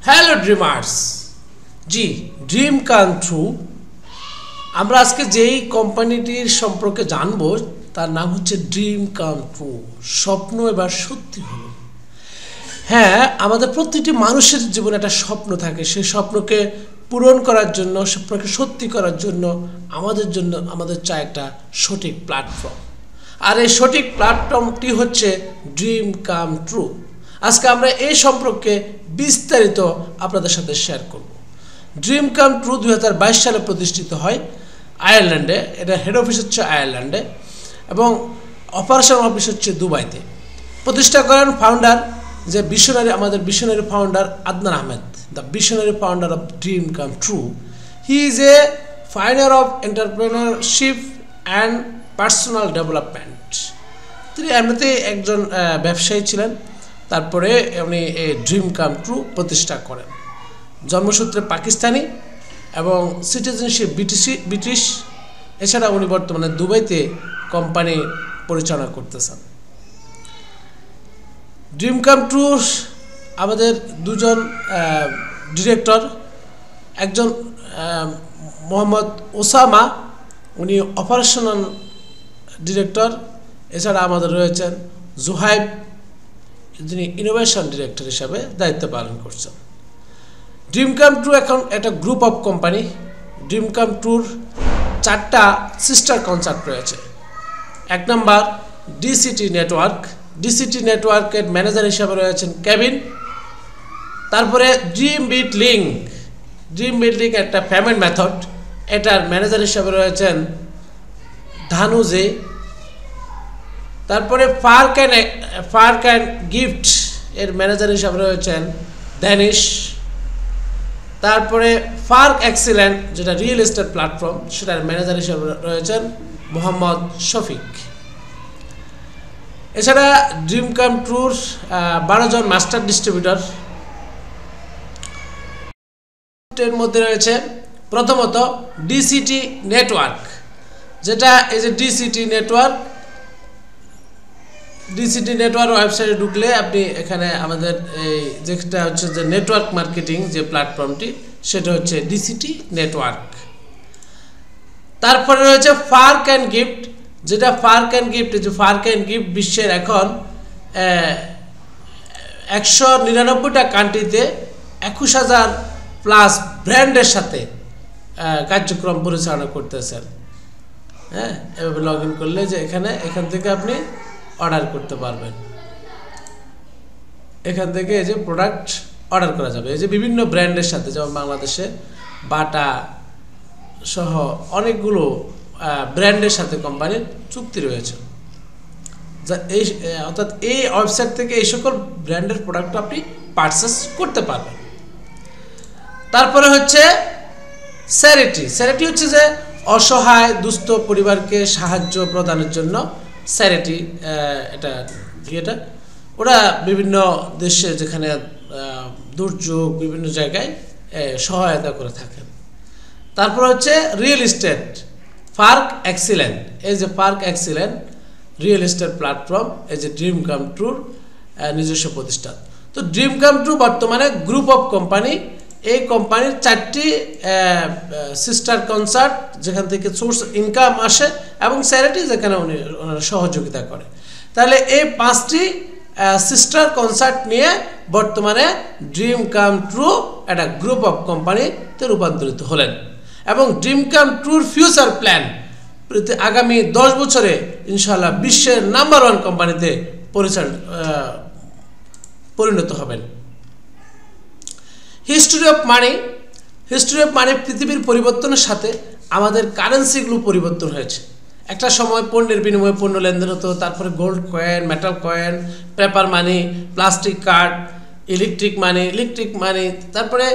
Hello dreamers, জি dream come true. আমরা আজকে যেই কোম্পানিটির সম্পর্কে জানবো তার নাম হচ্ছে ড্রিম কাম ট্রু। স্বপ্ন এবার সত্যি হলো। হ্যাঁ, আমাদের প্রতিটি মানুষের জীবনে একটা স্বপ্ন থাকে। সেই স্বপ্নকে পূরণ করার জন্য, স্বপ্নকে সত্যি করার জন্য আমাদের চাই একটা সঠিক প্ল্যাটফর্ম। আর এই সঠিক প্ল্যাটফর্মটি হচ্ছে ড্রিম কাম ট্রু। আজকে আমরা এই সম্পর্কে বিস্তারিত আপনাদের সাথে শেয়ার করব। ড্রিম কাম ট্রু 2022 সালে প্রতিষ্ঠিত হয় আয়ারল্যান্ডে। এটা হেড অফিস হচ্ছে আয়ারল্যান্ডে এবং অপারেশন অফিস হচ্ছে দুবাইতে। প্রতিষ্ঠা করেন ফাউন্ডার, যে আমাদের visionary founder Adnan Ahmed, the visionary founder of dream come true. He is a pioneer of entrepreneurship and personal development. তিনি এমনিতেই একজন ব্যবসায়ী ছিলেন। তারপরে উনি এই ড্রিম কাম ট্রু প্রতিষ্ঠা করেন। জন্মসূত্রে পাকিস্তানি এবং সিটিজেনশিপ ব্রিটিশ। এছাড়া উনি বর্তমানে দুবাইতে কোম্পানি পরিচালনা করতেছেন। ড্রিম কাম ট্রু আমাদের দুজন ডিরেক্টর, একজন মোহাম্মদ ওসামা, উনি অপারেশনাল ডিরেক্টর। এছাড়া আমাদের রয়েছেন জুহাইব, যিনি ইনোভেশন ডিরেক্টর হিসাবে দায়িত্ব পালন করছেন। ড্রিম কাম ট্রু এখন একটা group of company. Dream come ট্রুর 4টা সিস্টার কনসার্ট রয়েছে। 1 নম্বর ডিসিটি নেটওয়ার্ক। ডিসিটি নেটওয়ার্কের ম্যানেজার হিসাবে রয়েছেন কেভিন। তারপরে dream beat link. Dream beat link একটা পেমেন্ট মেথড, এটার ম্যানেজার হিসাবে রয়েছেন ধানুজে। তারপরে পার্ক অ্যান্ড গিফট এর ম্যানেজার হিসাবে রয়েছেন ড্যানিশ। তারপরে পার্ক এক্সিলেন্ট, যেটা রিয়েল এস্টেট প্ল্যাটফর্ম, সেটার ম্যানেজার হিসাবে রয়েছেন মোহাম্মদ শফিক। এছাড়া ড্রিম কাম ট্রুর 12 জন মাস্টার ডিস্ট্রিবিউটর এর মধ্যে রয়েছে প্রথমত ডিসিটি নেটওয়ার্ক, যেটা এই যে ডিসিটি নেটওয়ার্ক ওয়েবসাইটে ঢুকলে আপনি এখানে আমাদের এই যেটা হচ্ছে যে নেটওয়ার্ক মার্কেটিং যে প্ল্যাটফর্মটি, সেটা হচ্ছে ডিসিটি নেটওয়ার্ক। তারপরে রয়েছে পার্ক অ্যান্ড গিফট, যেটা পার্ক অ্যান্ড গিফট বিশ্বের এখন 199টা কান্ট্রিতে 21,000 প্লাস ব্র্যান্ডের সাথে কার্যক্রম পরিচালনা করতেছেন। হ্যাঁ, এভাবে লগ ইন করলে যে এখান থেকে আপনি অর্ডার করতে পারবেন। এখান থেকে এই যে প্রোডাক্ট অর্ডার করা যাবে এই যে বিভিন্ন ব্র্যান্ডের সাথে, যেমন বাংলাদেশে বাটা সহ অনেকগুলো ব্র্যান্ডের সাথে কোম্পানির চুক্তি রয়েছে। অর্থাৎ এই ওয়েবসাইট থেকে এই সকল ব্র্যান্ডের প্রোডাক্ট আপনি পারচেস করতে পারবেন। তারপরে হচ্ছে স্যারিটি হচ্ছে যে অসহায় দুস্থ পরিবারকে সাহায্য প্রদানের জন্য স্যারিটি এটা ওরা বিভিন্ন দেশে যেখানে দুর্যোগ বিভিন্ন জায়গায় সহায়তা করে থাকেন। তারপর হচ্ছে রিয়েল এস্টেট পার্ক এক্সিলেন্ট। এই যে park excellent real estate platform, এই যে ড্রিম কাম ট্রুর নিজস্ব প্রতিষ্ঠান। তো ড্রিম কাম ট্রু বর্তমানে গ্রুপ অফ কোম্পানি। এই কোম্পানির 4টি সিস্টার কনসার্ট, যেখান থেকে সোর্স ইনকাম আসে, এবং চ্যারিটি যেখানে ওনারা সহযোগিতা করে। তাহলে এই 5টি সিস্টার কনসার্ট নিয়ে বর্তমানে ড্রিম কাম ট্রু একটা গ্রুপ অফ কোম্পানিতে রূপান্তরিত হলেন। এবং ড্রিম কাম ট্রুর ফিউচার প্ল্যান, আগামী 10 বছরে ইনশাআল্লাহ বিশ্বের নাম্বার 1 কোম্পানিতে পরিণত হবেন। হিস্ট্রি অফ মানি পৃথিবীর পরিবর্তনের সাথে আমাদের কারেন্সিগুলো পরিবর্তন হয়েছে। একটা সময় পণ্যের বিনিময়ে পণ্য লেনদেন হতো, তারপরে gold coin, metal coin, paper money, plastic card, electric money, তারপরে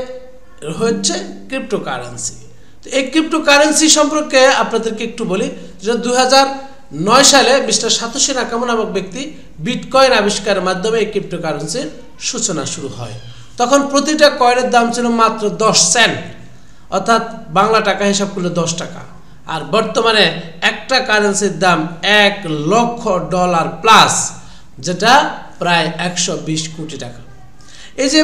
হচ্ছে ক্রিপ্টোকারেন্সি। তো এই ক্রিপ্টোকারেন্সি সম্পর্কে আপনাদেরকে একটু বলি যে 2009 সালে মিস্টার সাতোশি নাকামো নামক ব্যক্তি বিটকয়েন আবিষ্কারের মাধ্যমে এই ক্রিপ্টোকারেন্সির সূচনা শুরু হয়। তখন প্রতিটা কয়েনের দাম ছিল মাত্র 10 সেন্ট, অর্থাৎ বাংলা টাকা হিসাব করলে 10 টাকা। আর বর্তমানে একটা কারেন্সির দাম $1 লক্ষ প্লাস, যেটা প্রায় 120 কোটি টাকা। এই যে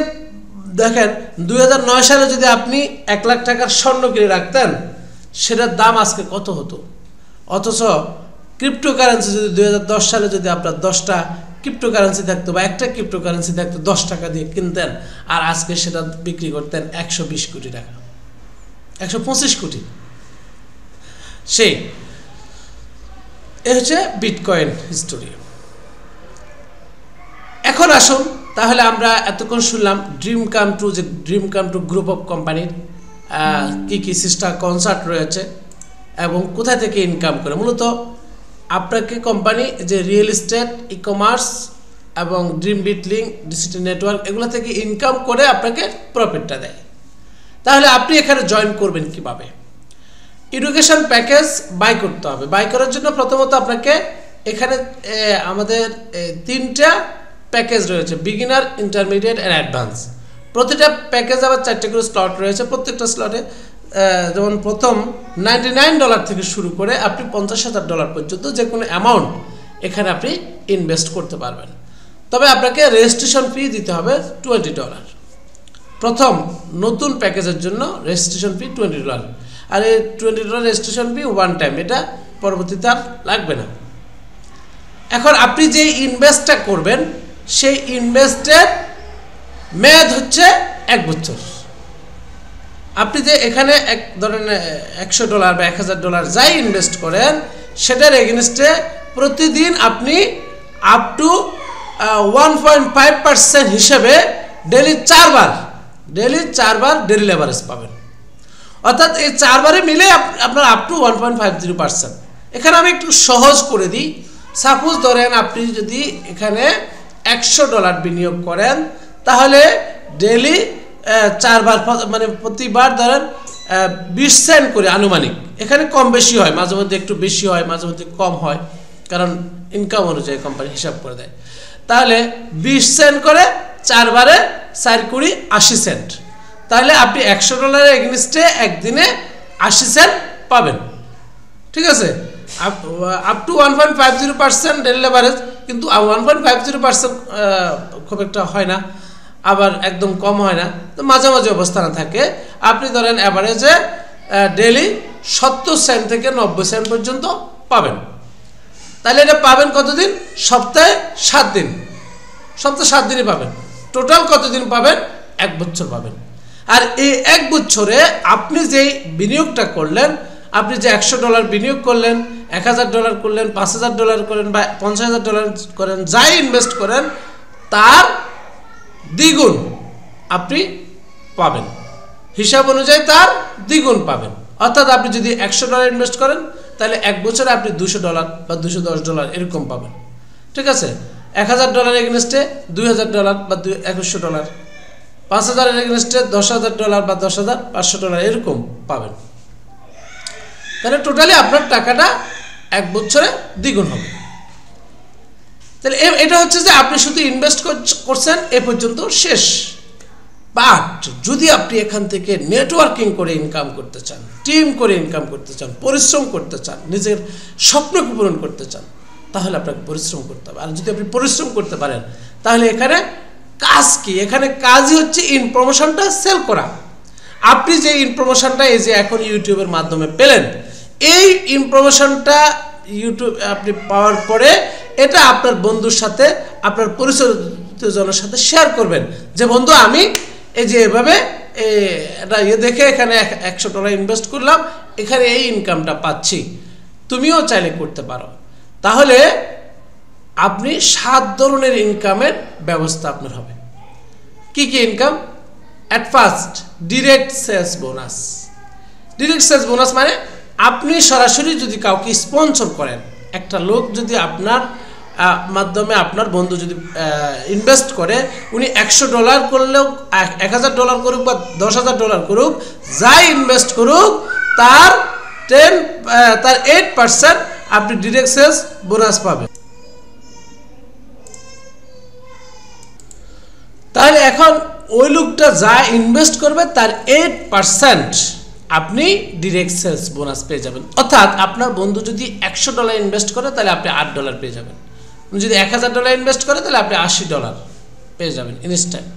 দেখেন 2009 সালে যদি আপনি 1 লাখ টাকার স্বর্ণ কিনে রাখতেন, সেটার দাম আজকে কত হতো? অথচ ক্রিপ্টোকারেন্সি যদি 2010 সালে যদি আপনার 10টা ক্রিপ্টোকারেন্সি থাকতো বা একটা ক্রিপ্টোকারেন্সি থাকতো, 10 টাকা দিয়ে কিনতেন, আর আজকে সেটা বিক্রি করতেন 120 কোটি টাকা, 125 কোটি। সেই এ হচ্ছে বিটকয়েন হিস্টোরি। এখন আসুন তাহলে আমরা এতক্ষণ শুনলাম ড্রিম কাম ট্রু, যে dream come true group of কোম্পানির কী কী সিস্টার কনসার্ট রয়েছে এবং কোথা থেকে ইনকাম করে। মূলত আপনাকে কোম্পানি যে রিয়েল এস্টেট, ই কমার্স এবং ড্রিম বিট লিঙ্ক, ডিসিটি নেটওয়ার্ক, এগুলো থেকে ইনকাম করে আপনাকে প্রফিটটা দেয়। তাহলে আপনি এখানে জয়েন করবেন কিভাবে? এডুকেশন প্যাকেজ বাই করতে হবে। বাই করার জন্য প্রথমত আপনাকে এখানে আমাদের 3টা প্যাকেজ রয়েছে, বিগিনার, ইন্টারমিডিয়েট অ্যান্ড অ্যাডভান্স। প্রতিটা প্যাকেজ আবার 4টে করে স্লট রয়েছে। প্রত্যেকটা স্লটে যেমন প্রথম $99 থেকে শুরু করে আপনি $50,000 পর্যন্ত যে কোনো অ্যামাউন্ট এখানে আপনি ইনভেস্ট করতে পারবেন। তবে আপনাকে রেজিস্ট্রেশন ফি দিতে হবে $20। প্রথম নতুন প্যাকেজের জন্য রেজিস্ট্রেশন ফি $20, আর এই $20 রেজিস্ট্রেশন ফি ওয়ান টাইম, এটা পরবর্তীতে আর লাগবে না। এখন আপনি যে ইনভেস্টটা করবেন সেই ইনভেস্টের মেয়াদ হচ্ছে 1 বছর। আপনি যে এখানে ধরেন $100 বা $1000 যাই ইনভেস্ট করেন, সেটার এগেনস্টে প্রতিদিন আপনি আপ টু 1.5% হিসেবে ডেলি 4 বার ডেলি লেভারেজ পাবেন। অর্থাৎ এই 4 বারে মিলে আপনার আপ টু 1.50%। এখানে আমি একটু সহজ করে দিই। সাপোজ ধরেন আপনি যদি এখানে $100 বিনিয়োগ করেন, তাহলে ডেলি 4 বার, মানে প্রতিবার ধরেন 20 সেন্ট করে আনুমানিক। এখানে কম বেশি হয়, মাঝে মধ্যে একটু বেশি হয়, মাঝে মধ্যে কম হয়, কারণ ইনকাম অনুযায়ী কোম্পানি হিসাব করে দেয়। তাহলে 20 সেন্ট করে 4 বারে 4 কুড়ি 80 সেন্ট। তাহলে আপনি $100 এগেনস্টে একদিনে 80 সেন্ট পাবেন। ঠিক আছে, আপ টু 1.50% ডেলি লেভারেজ। কিন্তু 1.50% খুব একটা হয় না, আবার একদম কম হয় না, তো মাঝামাঝি অবস্থানে থাকে। আপনি ধরেন অ্যাভারেজে ডেলি 70 সেন্ট থেকে 90 সেন্ট পর্যন্ত পাবেন। তাহলে এটা পাবেন কতদিন? সপ্তাহে 7 দিন। সপ্তাহে 7 দিনই পাবেন। টোটাল কতদিন পাবেন? 1 বছর পাবেন। আর এই 1 বছরে আপনি যেই বিনিয়োগটা করলেন, আপনি যে $100 বিনিয়োগ করলেন, $1000 করলেন, $5000 করেন বা $50,000 করেন, যাই ইনভেস্ট করেন তার দ্বিগুণ আপনি পাবেন। হিসাব অনুযায়ী তার দ্বিগুণ পাবেন। অর্থাৎ আপনি যদি $100 ইনভেস্ট করেন, তাহলে 1 বছরে আপনি $200 বা $210 এরকম পাবেন। ঠিক আছে, $1000 এগেনস্টে $2000 বা $2100, 5000 এগেনস্টে $10,000 বা $10,500 এরকম পাবেন। তাহলে টোটালি আপনার টাকাটা 1 বছরে দ্বিগুণ হবে। তাহলে এটা হচ্ছে যে আপনি শুধু ইনভেস্ট করছেন এ পর্যন্ত শেষ। বাট যদি আপনি এখান থেকে নেটওয়ার্কিং করে ইনকাম করতে চান, টিম করে ইনকাম করতে চান, পরিশ্রম করতে চান, নিজের স্বপ্নকে পূরণ করতে চান, তাহলে আপনাকে পরিশ্রম করতে হবে। আর যদি আপনি পরিশ্রম করতে পারেন, তাহলে এখানে কাজ কি? এখানে কাজই হচ্ছে ইনফরমেশনটা সেল করা। আপনি যে ইনফরমেশনটা এই যে এখন ইউটিউবের মাধ্যমে পেলেন, এই ইনফরমেশনটা ইউটিউব আপনি পাওয়ার পরে এটা আপনার বন্ধুর সাথে, আপনার পরিচিতজনের সাথে শেয়ার করবেন যে বন্ধু আমি এই যে এভাবে এটা দেখে এখানে $100 ইনভেস্ট করলাম, এখানে এই ইনকামটা পাচ্ছি, তুমিও চাইলে করতে পারো। তাহলে আপনি 7 ধরনের ইনকামের ব্যবস্থা আপনার হবে। কি কি income? At first direct sales bonus. Direct sales bonus মানে আপনি সরাসরি যদি কাউকে স্পন্সর করেন, একটা লোক যদি আপনার মাধ্যমে আপনার বন্ধু যদি ইনভেস্ট করে, উনি $100 করলেও, $1000 করুক বা $10,000 করুক, যাই ইনভেস্ট করুক, তার 8% আপনি ডিরেক্ট সেলস বোনাস পাবেন। তাহলে এখন ওই লোকটা যা ইনভেস্ট করবে তার 8% আপনি ডিরেক্ট সেলস বোনাস পেয়ে যাবেন। অর্থাৎ আপনার বন্ধু যদি $100 ইনভেস্ট করে, তাহলে আপনি $8 পেয়ে যাবেন। যদি $1000 ইনভেস্ট করে, তাহলে আপনি $80 পেয়ে যাবেন ইনস্ট্যান্ট।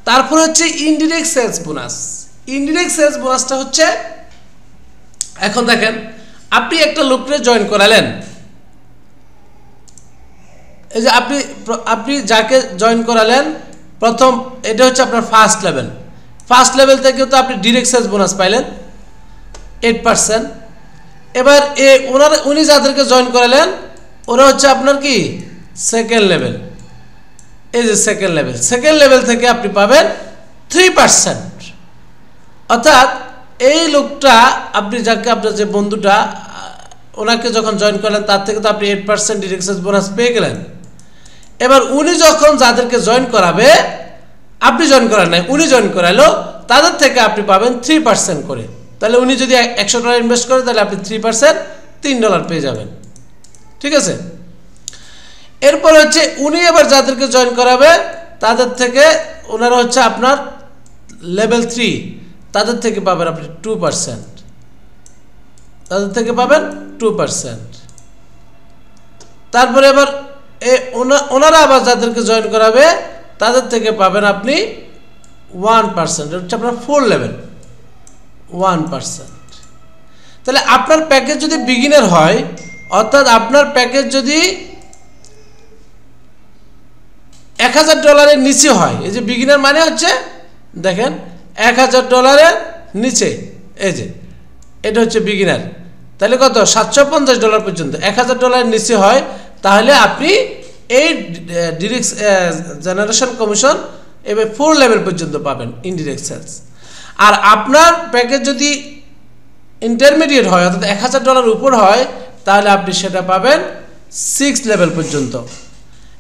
তারপর হচ্ছে indirect sales bonus. Indirect sales বোনাসটা হচ্ছে, এখন দেখেন আপনি একটা লোককে জয়েন করালেন, এই যে আপনি যাকে জয়েন করালেন প্রথম, এটা হচ্ছে আপনার ফার্স্ট লেভেল। ফার্স্ট লেভেল থেকে তো আপনি ডিরেক্ট সেলস বোনাস পাইলেন 8%। এবার উনি যাদেরকে জয়েন করালেন ওরা হচ্ছে আপনার কি সেকেন্ড লেভেল। এই যে সেকেন্ড লেভেল থেকে আপনি পাবেন 3%। অর্থাৎ এই লোকটা আপনি যাকে, আপনার যে বন্ধুটা, ওনাকে যখন জয়েন করলেন তার থেকে তো আপনি 8% ডিরেক্ট সেলস বোনাস পেয়ে গেলেন। এবার উনি যখন যাদেরকে জয়েন করাবে, আপনি জয়েন করান নাই, উনি জয়েন করালো, তাদের থেকে আপনি পাবেন 3% করে। তাহলে উনি যদি $100 ইনভেস্ট করে তাহলে আপনি 3% $3 পেয়ে যাবেন। ঠিক আছে। এরপর হচ্ছে উনি এবার যাদেরকে জয়েন করাবে তাদের থেকে, ওনারা হচ্ছে আপনার লেভেল 3, তাদের থেকে পাবেন আপনি 2%, তাদের থেকে পাবেন 2%। তারপরে এবার ওনারা আবার যাদেরকে জয়েন করাবে তাদের থেকে পাবেন আপনি 1%, হচ্ছে আপনার 4 লেভেল 1%। তাহলে আপনার প্যাকেজ যদি বিগিনার হয়, অর্থাৎ আপনার প্যাকেজ যদি $1000 নিচে হয়, এই যে বিগিনার মানে হচ্ছে দেখেন $1000 নিচে, এই যে এটা হচ্ছে বিগিনার, তাহলে কত $750 পর্যন্ত। $1000 নিচে হয় তাহলে আপনি এই ডিরেক্ট জেনারেশন কমিশন এবার 4 লেভেল পর্যন্ত পাবেন ইনডিরেক্ট সেলস। আর আপনার প্যাকেজ যদি ইন্টারমিডিয়েট হয়, অর্থাৎ $1000 উপর হয়, তাহলে আপনি সেটা পাবেন 6 লেভেল পর্যন্ত।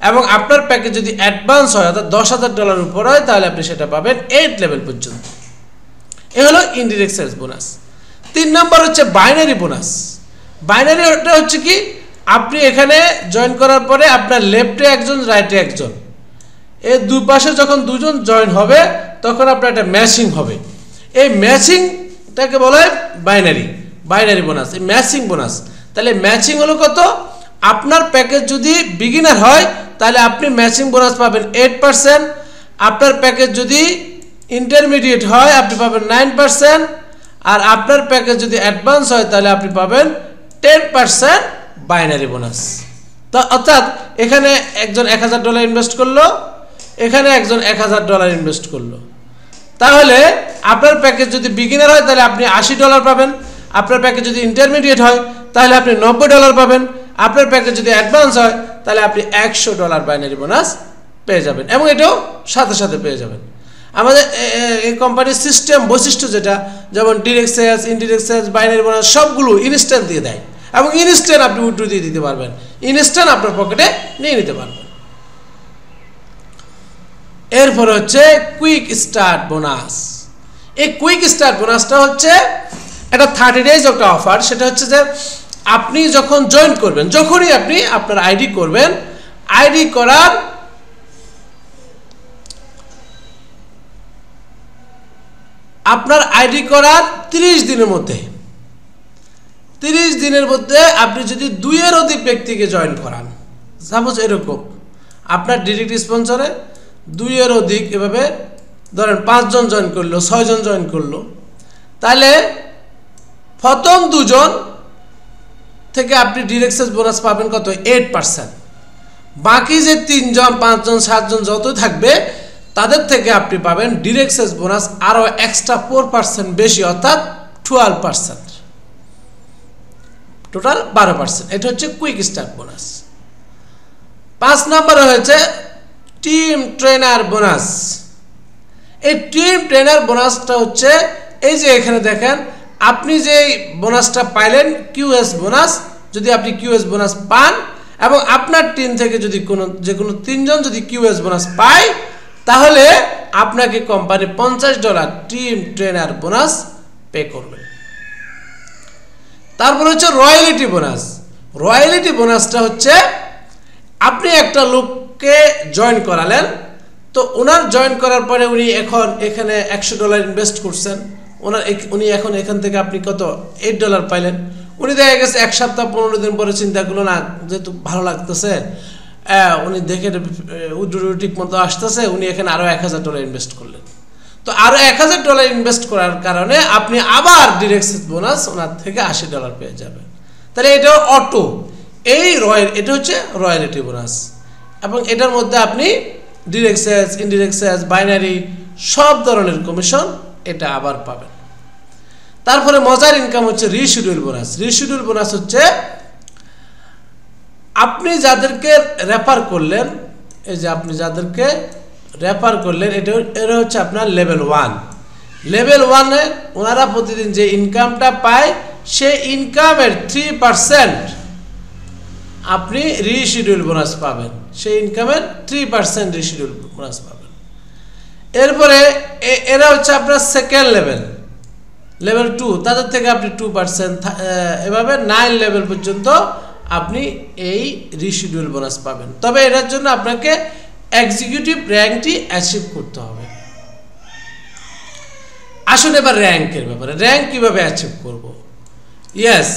এবং আপনার প্যাকেজ যদি অ্যাডভান্স হয়, অর্থাৎ $10,000 উপর হয়, তাহলে আপনি সেটা পাবেন 8 লেভেল পর্যন্ত। এ হলো ইনডিরেক্ট সেলস বোনাস। 3 নম্বর হচ্ছে বাইনারি বোনাস। বাইনারি ওটা হচ্ছে কি, আপনি এখানে জয়েন করার পরে আপনার লেফটে একজন, রাইটে একজন, এই দুই পাশে যখন দুজন জয়েন হবে তখন আপনার একটা ম্যাচিং হবে। এই ম্যাচিংটাকে বলা হয় বাইনারি বোনাস, এই ম্যাচিং বোনাস। তাহলে ম্যাচিং হলো কত, আপনার প্যাকেজ যদি বিগিনার হয় তাহলে আপনি ম্যাচিং বোনাস পাবেন 8%, আপনার প্যাকেজ যদি ইন্টারমিডিয়েট হয় আপনি পাবেন 9%, আর আপনার প্যাকেজ যদি অ্যাডভান্স হয় তাহলে আপনি পাবেন 10% বাইনারি বোনাস। তো অর্থাৎ এখানে একজন $1000 ইনভেস্ট করলো, এখানে একজন $1000 ইনভেস্ট করলো, তাহলে আপনার প্যাকেজ যদি বিগিনার হয় তাহলে আপনি $80 পাবেন, আপনার প্যাকেজ যদি ইন্টারমিডিয়েট হয় তাহলে আপনি $90 পাবেন, আপনার প্যাকেজ যদি অ্যাডভান্স হয় তাহলে আপনি $100 বাইনারি বোনাস পেয়ে যাবেন, এবং এটাও সাথে সাথে পেয়ে যাবেন। আমাদের এই কোম্পানির সিস্টেম বৈশিষ্ট্য যেটা, যেমন direct sales, indirect sales, binary bonus সবগুলো ইনস্ট্যান্ট দিয়ে দেয়, এবং ইনস্ট্যান্ট আপনি উইথড্র দিয়ে দিতে পারবেন, ইনস্ট্যান্ট আপনার পকেটে নিয়ে নিতে পারবেন। এরপর হচ্ছে কুইক স্টার্ট বোনাস। এই কুইক স্টার্ট বোনাসটা হচ্ছে একটা 30 ডেজ একটা অফার। সেটা হচ্ছে যে আপনি যখন জয়েন করবেন, যখনই আপনি আপনার আইডি করবেন, আইডি করার আপনার আইডি করার 30 দিনের মধ্যে, 30 দিনের মধ্যে আপনি যদি 2 এর অধিক ব্যক্তিকে জয়েন করান, সাপোজ এরকম আপনার ডিরেক্ট স্পন্সরে 2 এর অধিক, এভাবে ধরেন 5 জন জয়েন করলো, 6 জন জয়েন করলো, তাহলে প্রথম 2 জন থেকে আপনি ডিরেক্ট সেলস বোনাস পাবেন কত 8%। বাকি যে 3 জন, 5 জন, 7 জন যত থাকবে তাদের থেকে আপনি পাবেন ডিরেক্ট সেলস বোনাস আরো এক্সট্রা 4% বেশি, অর্থাৎ 12%, টোটাল 12%। এটা হচ্ছে কুইক স্টার্ট বোনাস। 5 নম্বরে হয়েছে টিম ট্রেনার বোনাস। এই টিম ট্রেনার বোনাসটা হচ্ছে, এই যে এখানে দেখেন আপনি যে বোনাসটা পাইলেন কিউএস বোনাস, যদি আপনি কিউএস বোনাস পান এবং আপনার টিম থেকে যদি যে কোনো 3 জন যদি কিউএস বোনাস পায়, তাহলে আপনাকে company $50 team trainer bonus pay করবে। তারপর হচ্ছে রয়্যালিটি বোনাস। রয়্যালিটি বোনাসটা হচ্ছে আপনি একটা লোককে জয়েন করালেন, তো ওনার জয়েন করার পরে উনি এখন এখানে $100 ইনভেস্ট করছেন, উনি এখন এখান থেকে আপনি কত $8 পাইলেন। উনি দেখা গেছে 1 সপ্তাহ 15 দিন পরে চিন্তা করলো, না যেহেতু ভালো লাগতেছে উনি দেখে উইথড্র ঠিক মতো আসতেছে, উনি এখানে আরও $1000 ইনভেস্ট করলেন। তো আরও $1000 ইনভেস্ট করার কারণে আপনি আবার ডিরেক্ট বোনাস ওনার থেকে $80 পেয়ে যাবেন। তাহলে এটা অটো, এটা হচ্ছে রয়্যালটি বোনাস, এবং এটার মধ্যে আপনি direct sales, indirect sales, binary সব ধরনের কমিশন এটা আবার পাবেন। তারপরে মজার ইনকাম হচ্ছে রিশিডিউল বোনাস। রিশিডিউল বোনাস হচ্ছে আপনি যাদেরকে রেফার করলেন, এই যে আপনি যাদেরকে রেফার করলেন, এটা হচ্ছে আপনার লেভেল 1। লেভেল 1-এ ওনারা প্রতিদিন যে ইনকামটা পায় সেই ইনকামের 3% আপনি রিশিডিউল বোনাস পাবেন, সেই ইনকামের 3% রিশিডিউল বোনাস পাবেন। এরপরে এরা হচ্ছে আপনার সেকেন্ড লেভেল 2, তাদের থেকে আপনি 2%, এভাবে 9 লেভেল পর্যন্ত আপনি এই রিশিডিউল বোনাস পাবেন। তবে এটার জন্য আপনাকে এক্সিকিউটিভ র্যাঙ্কটি অ্যাচিভ করতে হবে। আসুন এবার র্যাঙ্কের ব্যাপারে, র্যাঙ্ক কিভাবে অ্যাচিভ করব। ইয়েস,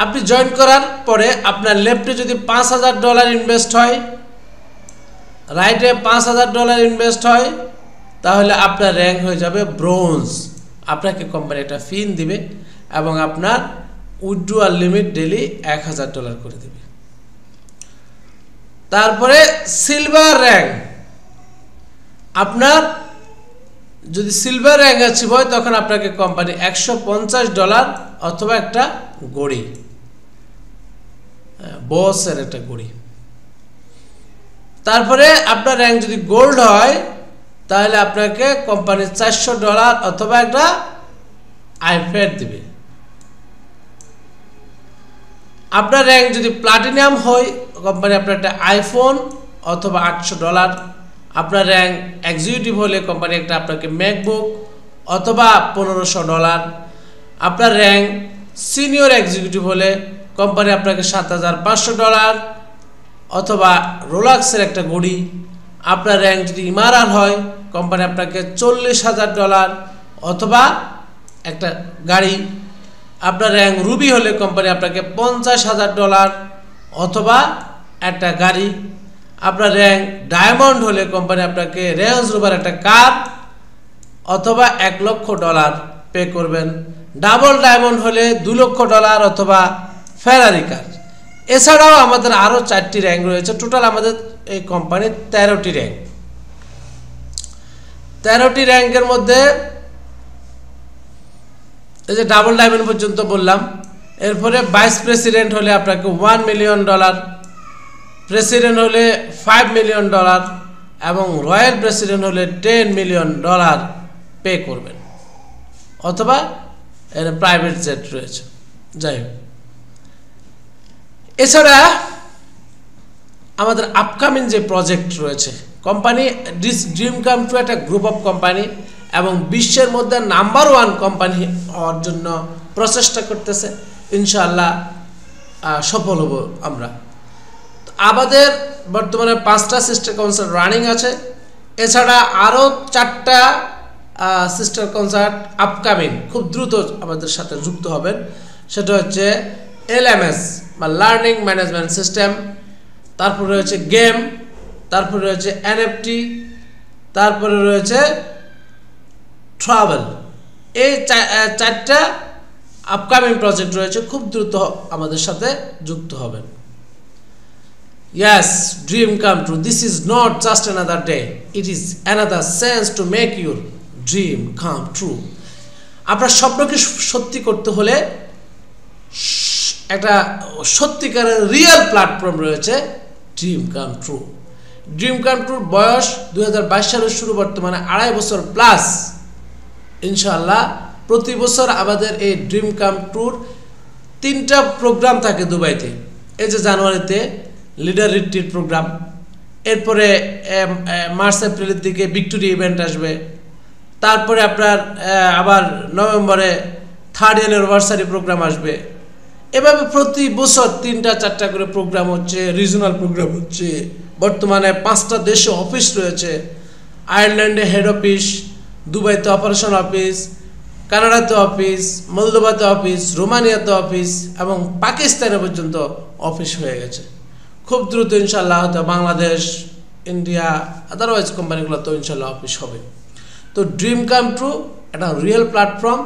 আপনি জয়েন করার পরে আপনার লেফটে যদি $5000 ইনভেস্ট হয়, রাইটে $5000 ইনভেস্ট হয়, তাহলে আপনার র্যাঙ্ক হয়ে যাবে ব্রোঞ্জ। আপনাকে কোম্পানি একটা ফিন দিবে এবং আপনার উইথড্রয়াল লিমিট ডেলি $1000 করে দেবে। তারপরে সিলভার র্যাঙ্ক, আপনার যদি সিলভার র্যাঙ্ক অ্যাচিভ হয় তখন আপনাকে কোম্পানি $150 অথবা একটা ঘড়ি, বসের একটা ঘড়ি। তারপরে আপনার র্যাঙ্ক যদি গোল্ড হয় তাহলে আপনাকে কোম্পানি $400 অথবা একটা আইপ্যাড দিবে। আপনার র্যাঙ্ক যদি প্লাটিনাম হয় কোম্পানি আপনার একটা আইফোন অথবা $800। আপনার র্যাঙ্ক এক্সিকিউটিভ হলে কোম্পানি একটা আপনাকে ম্যাকবুক অথবা $1500। আপনার র্যাঙ্ক সিনিয়র এক্সিকিউটিভ হলে কোম্পানি আপনাকে $7500 অথবা রোলাক্সের একটা ঘড়ি। আপনার র্যাঙ্ক যদি ইমারাল হয় কোম্পানি আপনাকে $40000 অথবা একটা গাড়ি। আপনার র্যাঙ্ক রুবি হলে কোম্পানি আপনাকে $50000 অথবা একটা গাড়ি। আপনার র্যাঙ্ক ডায়মন্ড হলে কোম্পানি আপনাকে রেঞ্জ রোভার একটা কার অথবা $1,00,000 পে করবেন। ডাবল ডায়মন্ড হলে $2,00,000 অথবা ফেরারি কার। এছাড়াও আমাদের আরও 4টি র্যাঙ্ক রয়েছে। টোটাল আমাদের এই কোম্পানির 13টি র্যাঙ্ক। 13টি র্যাঙ্কের মধ্যে এই যে ডাবল ডায়মন্ড পর্যন্ত বললাম। এরপরে ভাইস প্রেসিডেন্ট হলে আপনাকে $1 মিলিয়ন, প্রেসিডেন্ট হলে $5 মিলিয়ন এবং রয়্যাল প্রেসিডেন্ট হলে $10 মিলিয়ন পে করবেন, অথবা এর প্রাইভেট জেট রয়েছে। যাই হোক, এছাড়া আমাদের আপকামিং যে প্রজেক্ট রয়েছে, কোম্পানি ড্রিম কাম ট্রু একটা গ্রুপ অফ কোম্পানি এবং বিশ্বের মধ্যে নাম্বার 1 কোম্পানি হওয়ার জন্য প্রচেষ্টা করতেছে। ইনশাআল্লাহ সফল হব আমরা। আমাদের বর্তমানে 5টা সিস্টার কনসার্ট রানিং আছে। এছাড়া আরও 4টা সিস্টার কনসার্ট আপকামিং খুব দ্রুত আমাদের সাথে যুক্ত হবেন। সেটা হচ্ছে LMS বা লার্নিং ম্যানেজমেন্ট সিস্টেম, তারপরে রয়েছে গেম, তারপরে রয়েছে NFT, তারপরে রয়েছে ট্রাভেল। এই 4টা আপকামিং প্রজেক্ট রয়েছে, খুব দ্রুত আমাদের সাথে যুক্ত হবেন। Yes, dream come true. This is not just another day. It is another chance to make your dream come true. আপনার স্বপ্নকে সত্যি করতে হলে একটা সত্যিকারের রিয়েল প্ল্যাটফর্ম রয়েছে dream come true. Dream come ট্রুর বয়স 2022 সালের শুরু, বর্তমানে 2.5 বছর প্লাস। ইনশাআল্লাহ প্রতি বছর আমাদের এই ড্রিম কাম ট্রুর 3টা প্রোগ্রাম থাকে দুবাইতে। এই যে জানুয়ারিতে লিডার রিট্রিট প্রোগ্রাম, এরপরে মার্চ এপ্রিলের দিকে ভিক্টোরিয়া ইভেন্ট আসবে, তারপরে আপনার আবার নভেম্বরে 3rd অ্যানিভার্সারি প্রোগ্রাম আসবে। এভাবে প্রতি বছর 3টা-4টা করে প্রোগ্রাম হচ্ছে, রিজনাল প্রোগ্রাম হচ্ছে। বর্তমানে 5টা দেশে অফিস রয়েছে। আয়ারল্যান্ডে হেড অফিস, দুবাইতে অপারেশন অফিস, কানাডাতে অফিস, মলদোভাতে অফিস, রোমানিয়াতে অফিস এবং পাকিস্তানে পর্যন্ত অফিস হয়ে গেছে। খুব দ্রুত ইনশাল্লাহ হয়তো বাংলাদেশ, ইন্ডিয়া, আদারওয়াইজ কোম্পানিগুলো তো ইনশাল্লাহ অফিস হবে। তো ড্রিম কাম ট্রু একটা real platform.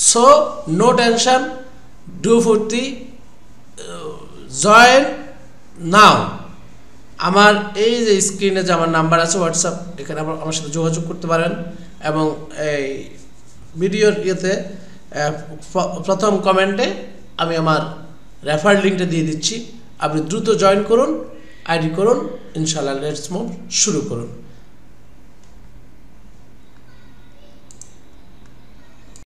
So no tension, do ফুর্তি, জয়েন নাও। আমার এই যে স্ক্রিনে যে আমার নাম্বার আছে হোয়াটসঅ্যাপ, এখানে আমার সাথে যোগাযোগ করতে পারেন এবং এই ভিডিওর ইয়েতে প্রথম কমেন্টে আমি আমার রেফার লিঙ্কটা দিয়ে দিচ্ছি। আপনি দ্রুত জয়েন করুন, আইডি করুন, ইনশাআল্লাহ লেটস মুভ শুরু করুন।